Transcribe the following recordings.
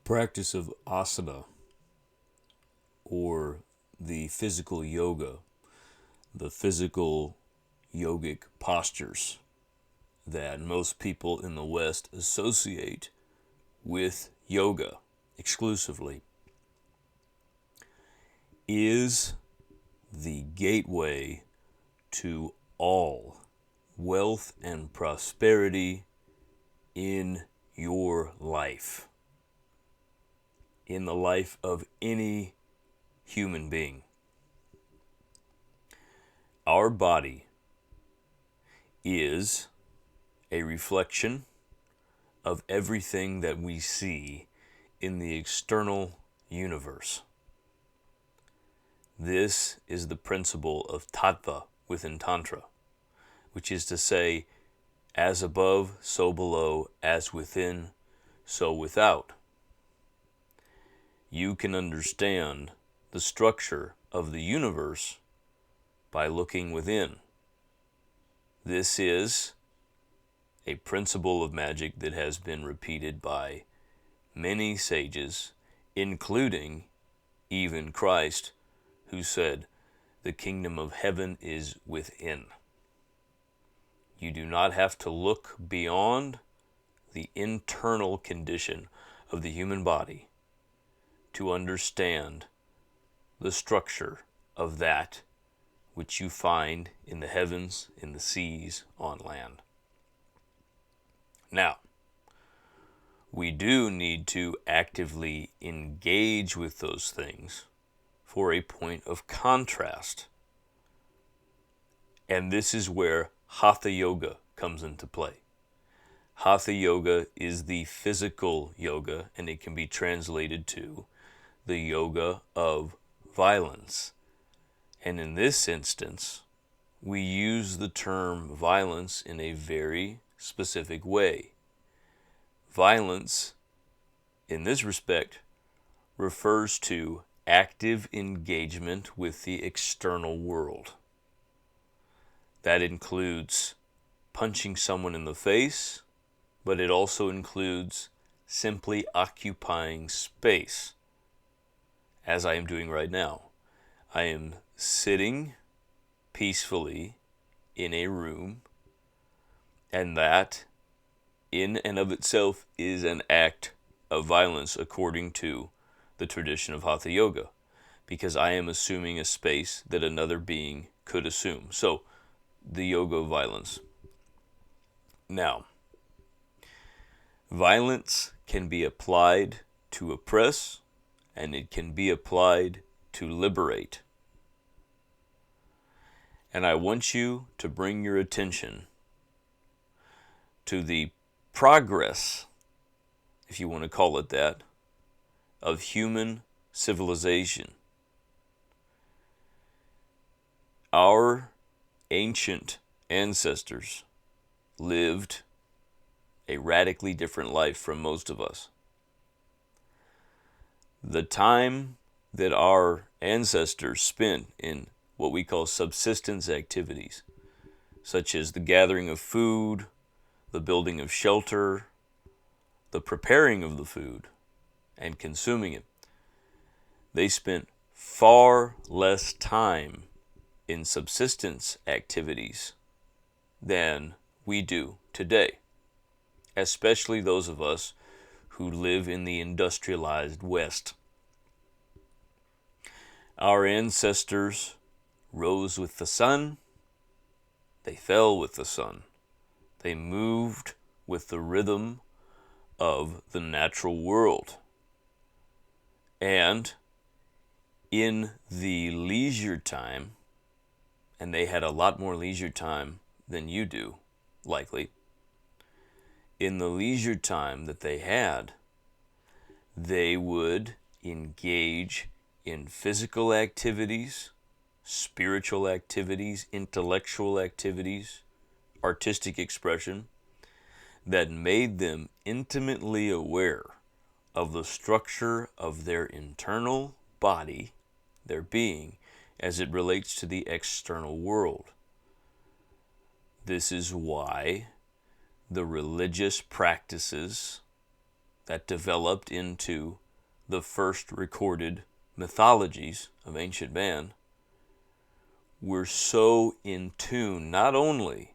Practice of asana, or the physical yoga, the physical yogic postures that most people in the West associate with yoga exclusively, is the gateway to all wealth and prosperity in your life, in the life of any human being. Our body is a reflection of everything that we see in the external universe. This is the principle of tattva within Tantra, which is to say, as above, so below, as within, so without. You can understand the structure of the universe by looking within. This is a principle of magic that has been repeated by many sages, including even Christ, who said, "The kingdom of heaven is within." You do not have to look beyond the internal condition of the human body to understand the structure of that which you find in the heavens, in the seas, on land. Now, we do need to actively engage with those things for a point of contrast. And this is where Hatha Yoga comes into play. Hatha Yoga is the physical yoga, and it can be translated to the yoga of violence. And in this instance, we use the term violence in a very specific way. Violence, in this respect, refers to active engagement with the external world. That includes punching someone in the face, but it also includes simply occupying space, as I am doing right now. I am sitting peacefully in a room, and that in and of itself is an act of violence according to the tradition of Hatha Yoga, because I am assuming a space that another being could assume. So, the yoga of violence. Now, violence can be applied to oppress, and it can be applied to liberate. And I want you to bring your attention to the progress, if you want to call it that, of human civilization. Our ancient ancestors lived a radically different life from most of us. The time that our ancestors spent in what we call subsistence activities, such as the gathering of food, the building of shelter, the preparing of the food, and consuming it, they spent far less time in subsistence activities than we do today, especially those of us who live in the industrialized West. Our ancestors rose with the sun, they fell with the sun. They moved with the rhythm of the natural world. And in the leisure time, and they had a lot more leisure time than you do, likely. In the leisure time that they had, they would engage in physical activities, spiritual activities, intellectual activities, artistic expression, that made them intimately aware of the structure of their internal body, their being, as it relates to the external world. This is why the religious practices that developed into the first recorded mythologies of ancient man were so in tune not only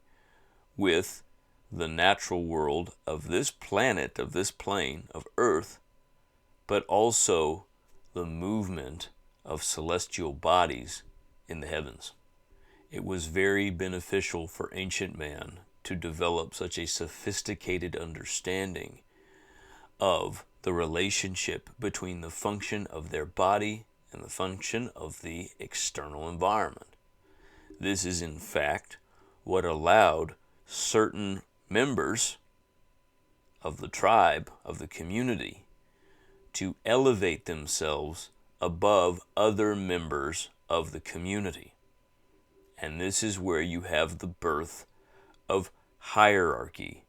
with the natural world of this planet, of this plane of Earth, but also the movement of celestial bodies in the heavens. It was very beneficial for ancient man to develop such a sophisticated understanding of the relationship between the function of their body and the function of the external environment. This is in fact what allowed certain members of the tribe, of the community, to elevate themselves above other members of the community. And this is where you have the birth of hierarchy.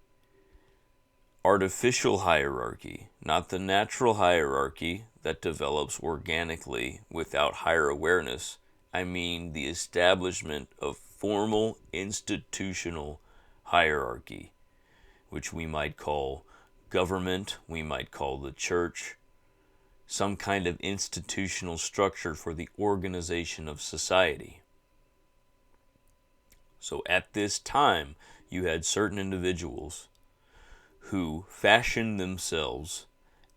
Artificial hierarchy, not the natural hierarchy that develops organically without higher awareness. I mean the establishment of formal institutional hierarchy, which we might call government, we might call the church, some kind of institutional structure for the organization of society. So at this time, you had certain individuals who fashioned themselves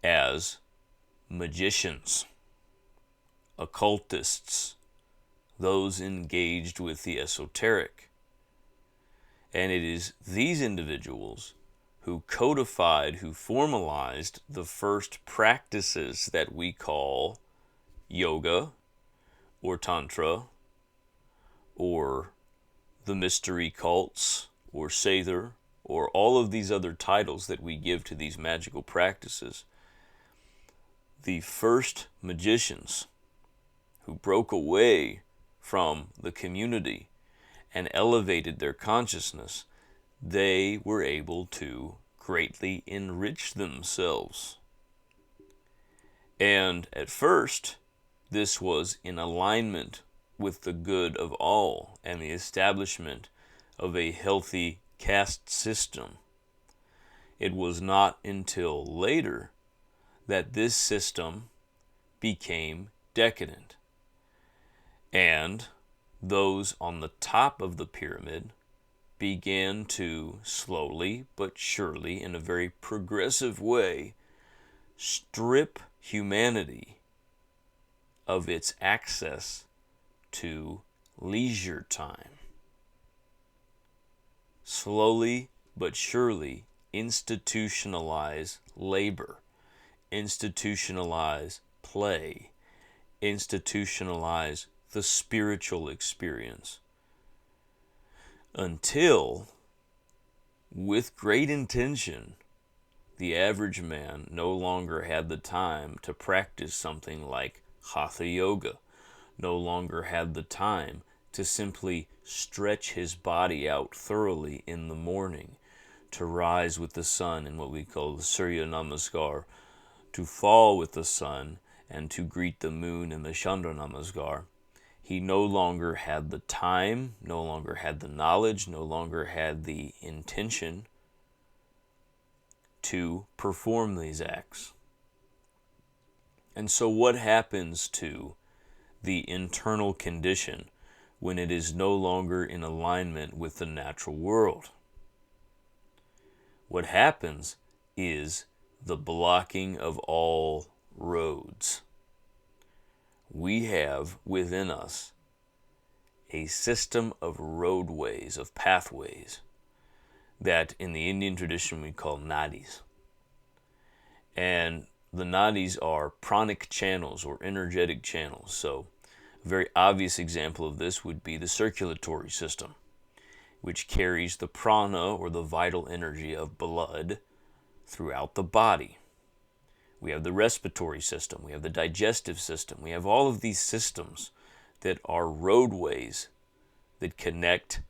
as magicians, occultists, those engaged with the esoteric. And it is these individuals who codified, who formalized the first practices that we call yoga or tantra or the mystery cults or Sather or all of these other titles that we give to these magical practices. The first magicians who broke away from the community and elevated their consciousness, they were able to greatly enrich themselves. And at first, this was in alignment with the good of all and the establishment of a healthy caste system. It was not until later that this system became decadent. And those on the top of the pyramid began to slowly but surely, in a very progressive way, strip humanity of its access to leisure time. Slowly but surely institutionalize labor, institutionalize play, institutionalize the spiritual experience, until, with great intention, the average man no longer had the time to practice something like hatha yoga, no longer had the time to simply stretch his body out thoroughly in the morning, to rise with the sun in what we call the Surya Namaskar, to fall with the sun, and to greet the moon in the Chandra Namaskar. He no longer had the time, no longer had the knowledge, no longer had the intention to perform these acts. And so what happens to the internal condition when it is no longer in alignment with the natural world? What happens is the blocking of all roads. We have within us a system of roadways, of pathways, that in the Indian tradition we call nadis. And the nadis are pranic channels or energetic channels. So a very obvious example of this would be the circulatory system, which carries the prana or the vital energy of blood throughout the body. We have the respiratory system, we have the digestive system, we have all of these systems that are roadways that connect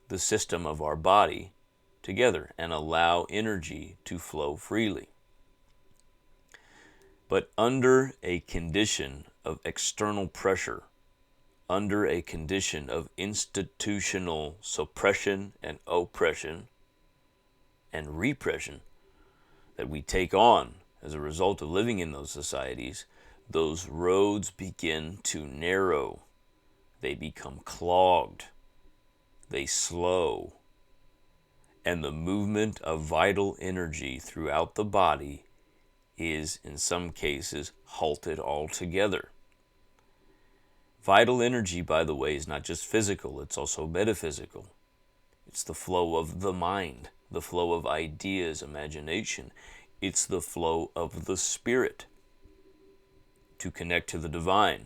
the system of our body together and allow energy to flow freely. But under a condition of external pressure, under a condition of institutional suppression and oppression and repression that we take on as a result of living in those societies, those roads begin to narrow. They become clogged. They slow. And the movement of vital energy throughout the body is, in some cases, halted altogether. Vital energy, by the way, is not just physical, it's also metaphysical. It's the flow of the mind, the flow of ideas, imagination. It's the flow of the spirit to connect to the divine.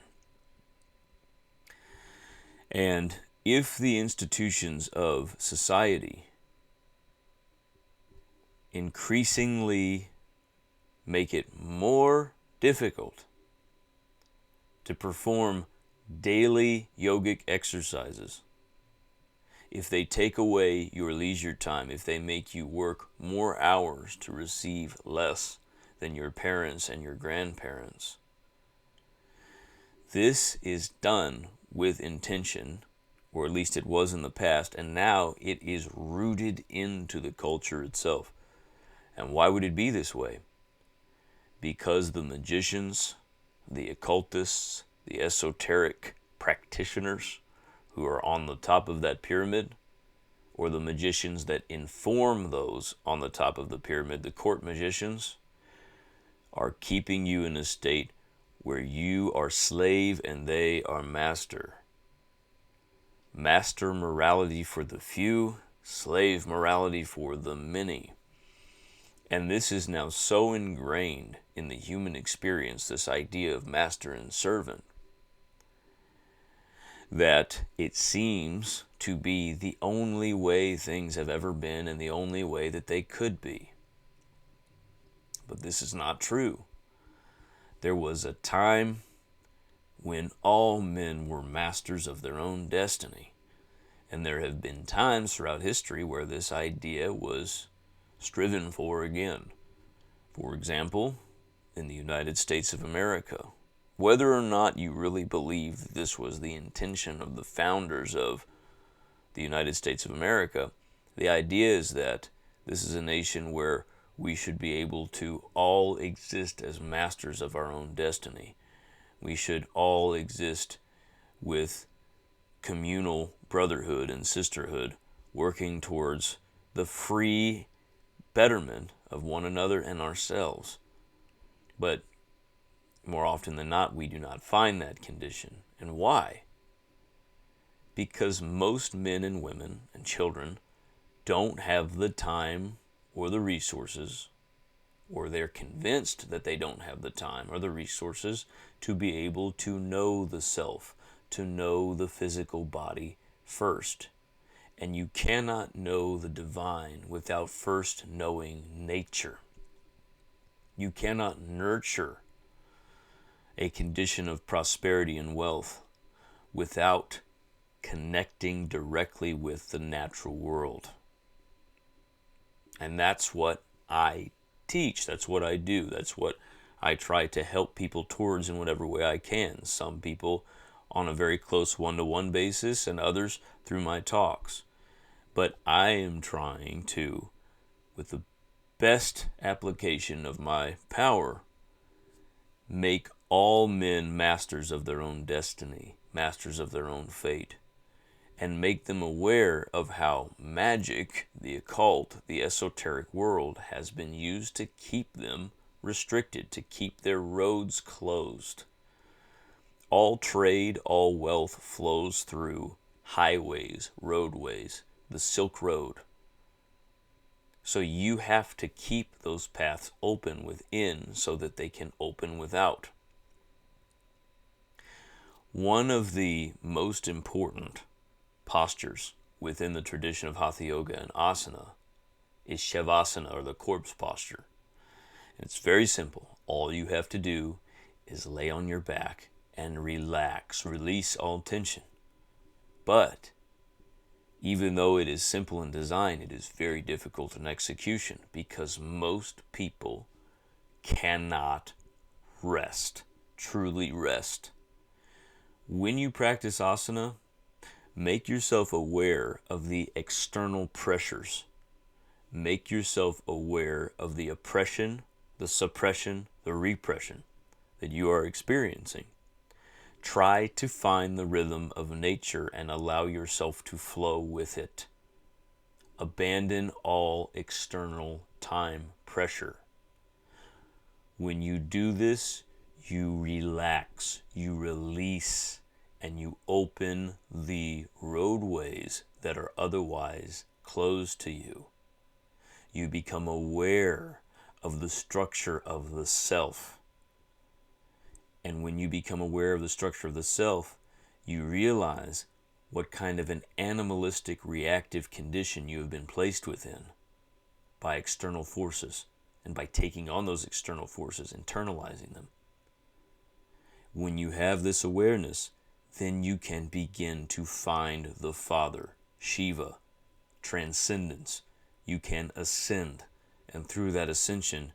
And if the institutions of society increasingly make it more difficult to perform daily yogic exercises, if they take away your leisure time, if they make you work more hours to receive less than your parents and your grandparents, this is done with intention, or at least it was in the past, and now it is rooted into the culture itself. And why would it be this way? Because the magicians, the occultists, the esoteric practitioners who are on the top of that pyramid, or the magicians that inform those on the top of the pyramid, the court magicians, are keeping you in a state where you are slave and they are master. Master morality for the few, slave morality for the many. And this is now so ingrained in the human experience, this idea of master and servant, that it seems to be the only way things have ever been and the only way that they could be. But this is not true. There was a time when all men were masters of their own destiny. And there have been times throughout history where this idea was striven for again. For example, in the United States of America. Whether or not you really believe that this was the intention of the founders of the United States of America, the idea is that this is a nation where we should be able to all exist as masters of our own destiny. We should all exist with communal brotherhood and sisterhood, working towards the free betterment of one another and ourselves. But more often than not, we do not find that condition. And why? Because most men and women and children don't have the time or the resources, or they're convinced that they don't have the time or the resources to be able to know the self, to know the physical body first. And you cannot know the divine without first knowing nature. You cannot nurture a condition of prosperity and wealth without connecting directly with the natural world. And that's what I teach. That's what I do. That's what I try to help people towards in whatever way I can. Some people on a very close one-to-one basis, and others through my talks. But I am trying to, with the best application of my power, make all men masters of their own destiny, masters of their own fate, and make them aware of how magic, the occult, the esoteric world has been used to keep them restricted, to keep their roads closed. All trade, all wealth flows through highways, roadways, the Silk Road. So you have to keep those paths open within so that they can open without. One of the most important postures within the tradition of Hatha Yoga and Asana is Shavasana, or the corpse posture. And it's very simple. All you have to do is lay on your back and relax, release all tension. But even though it is simple in design, it is very difficult in execution because most people cannot rest, truly rest. When you practice asana, make yourself aware of the external pressures. Make yourself aware of the oppression the suppression, the repression that you are experiencing. Try to find the rhythm of nature and allow yourself to flow with it. Abandon all external time pressure. When you do this, you relax, you release, and you open the roadways that are otherwise closed to you. You become aware of the structure of the self. And when you become aware of the structure of the self, you realize what kind of an animalistic reactive condition you have been placed within by external forces, and by taking on those external forces, internalizing them. When you have this awareness, then you can begin to find the Father, Shiva, transcendence. You can ascend, and through that ascension,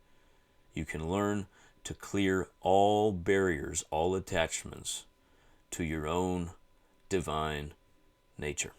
you can learn to clear all barriers, all attachments to your own divine nature.